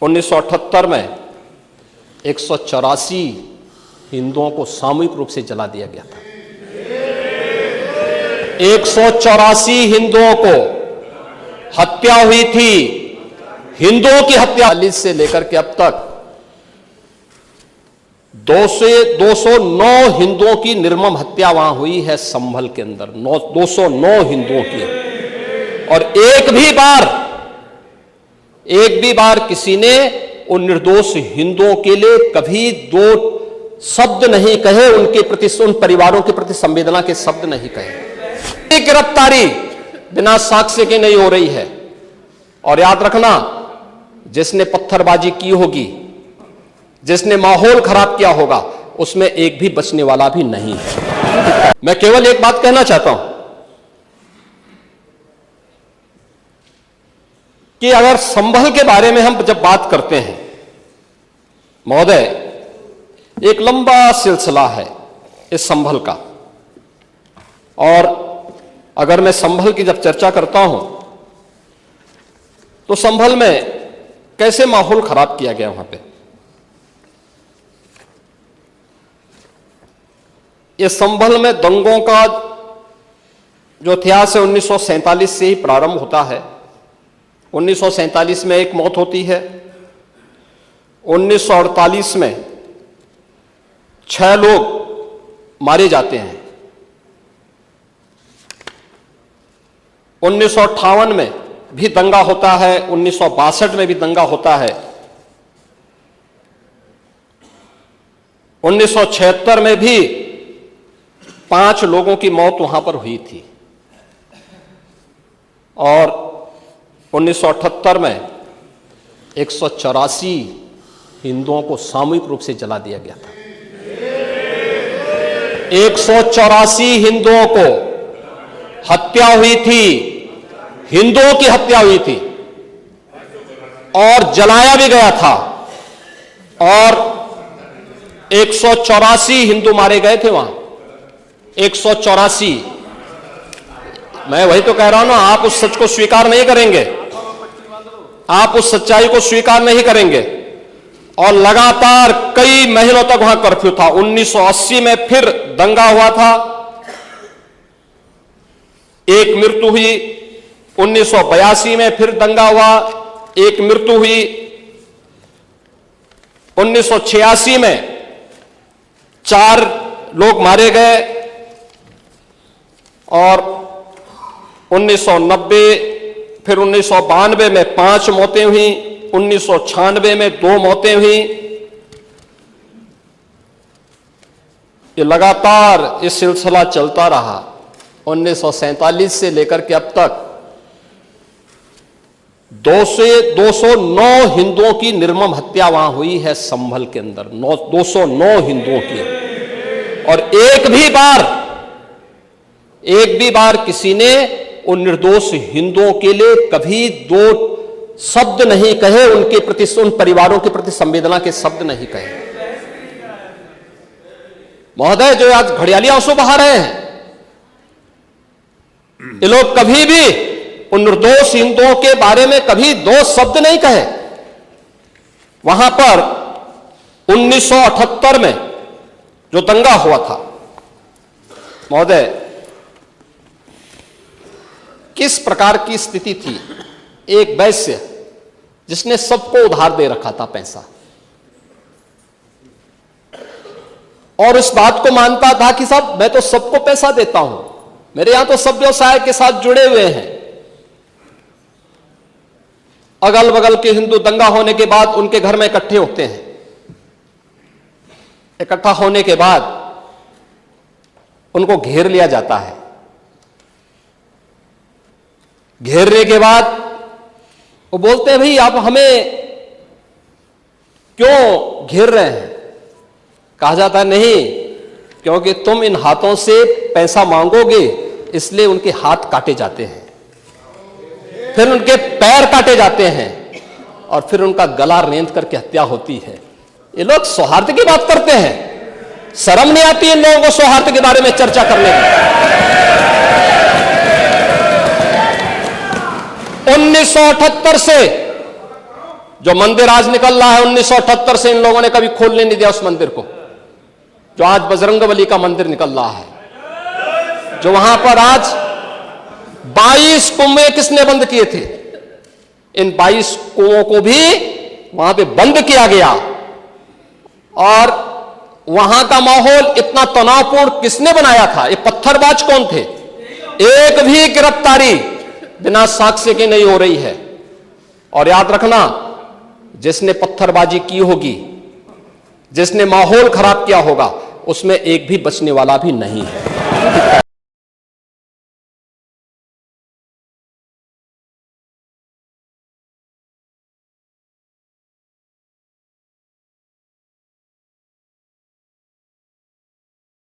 1978 में 184 हिंदुओं को सामूहिक रूप से जला दिया गया था। 184 हिंदुओं को हत्या हुई थी। हिंदुओं की हत्या 40 से लेकर के अब तक 209 हिंदुओं की निर्मम हत्या वहां हुई है संभल के अंदर। 209 हिंदुओं की। और एक भी बार किसी ने उन निर्दोष हिंदुओं के लिए कभी दो शब्द नहीं कहे, उनके प्रति, उन परिवारों के प्रति संवेदना के शब्द नहीं कहे। गिरफ्तारी बिना साक्ष्य के नहीं हो रही है। और याद रखना, जिसने पत्थरबाजी की होगी, जिसने माहौल खराब किया होगा, उसमें एक भी बचने वाला भी नहीं है। मैं केवल एक बात कहना चाहता हूं कि अगर संभल के बारे में हम जब बात करते हैं महोदय, एक लंबा सिलसिला है इस संभल का। और अगर मैं संभल की जब चर्चा करता हूं तो संभल में कैसे माहौल खराब किया गया वहां पे। ये संभल में दंगों का जो इतिहास है 1947 से ही प्रारंभ होता है। 1947 में एक मौत होती है। 1948 में 6 लोग मारे जाते हैं। 1958 में भी दंगा होता है। 1962 में भी दंगा होता है। 1976 में भी 5 लोगों की मौत वहां पर हुई थी। और 1978 में 184 हिंदुओं को सामूहिक रूप से जला दिया गया था। 184 हिंदुओं को हत्या हुई थी। हिंदुओं की हत्या हुई थी और जलाया भी गया था। और 184 हिंदू मारे गए थे वहां। 184। मैं वही तो कह रहा हूं ना, आप उस सच को स्वीकार नहीं करेंगे, आप उस सच्चाई को स्वीकार नहीं करेंगे। और लगातार कई महीनों तक वहां कर्फ्यू था। 1980 में फिर दंगा हुआ था, एक मृत्यु हुई। 1982 में फिर दंगा हुआ, एक मृत्यु हुई। 1986 में 4 लोग मारे गए। और 1990 फिर 1992 में 5 मौतें हुई। 1996 में 2 मौतें हुई। ये लगातार ये सिलसिला चलता रहा। 1947 से लेकर के अब तक 209 हिंदुओं की निर्मम हत्या वहां हुई है संभल के अंदर। 209 हिंदुओं की। और एक भी बार किसी ने उन निर्दोष हिंदुओं के लिए कभी दो शब्द नहीं कहे, उनके प्रति, उन परिवारों के प्रति संवेदना के शब्द नहीं कहे। महोदय, जो आज घड़ियाली आंसू बहा रहे हैं, ये लोग कभी भी उन निर्दोष हिंदुओं के बारे में कभी 2 शब्द नहीं कहे। वहां पर 1978 में जो दंगा हुआ था महोदय, किस प्रकार की स्थिति थी। एक वैश्य जिसने सबको उधार दे रखा था पैसा, और इस बात को मानता था कि साहब मैं तो सबको पैसा देता हूं, मेरे यहां तो सब व्यवसाय के साथ जुड़े हुए हैं। अगल बगल के हिंदू दंगा होने के बाद उनके घर में इकट्ठे होते हैं। इकट्ठा होने के बाद उनको घेर लिया जाता है। घेरने के बाद वो बोलते हैं, भाई आप हमें क्यों घेर रहे हैं। कहा जाता है, नहीं, क्योंकि तुम इन हाथों से पैसा मांगोगे, इसलिए उनके हाथ काटे जाते हैं, फिर उनके पैर काटे जाते हैं, और फिर उनका गला रेंद करके हत्या होती है। ये लोग सौहार्द की बात करते हैं। शर्म नहीं आती इन लोगों को सौहार्द के बारे में चर्चा करने की। 1978 से जो मंदिर आज निकल रहा है 1978 से इन लोगों ने कभी खोलने नहीं दिया उस मंदिर को, जो आज बजरंगबली का मंदिर निकल रहा है, जो वहां पर आज 22 कुएं किसने बंद किए थे, इन 22 कुओं को भी वहां पे बंद किया गया। और वहां का माहौल इतना तनावपूर्ण किसने बनाया था? ये पत्थरबाज कौन थे? एक भी गिरफ्तारी बिना साक्ष्य के नहीं हो रही है। और याद रखना, जिसने पत्थरबाजी की होगी, जिसने माहौल खराब किया होगा, उसमें एक भी बचने वाला भी नहीं है।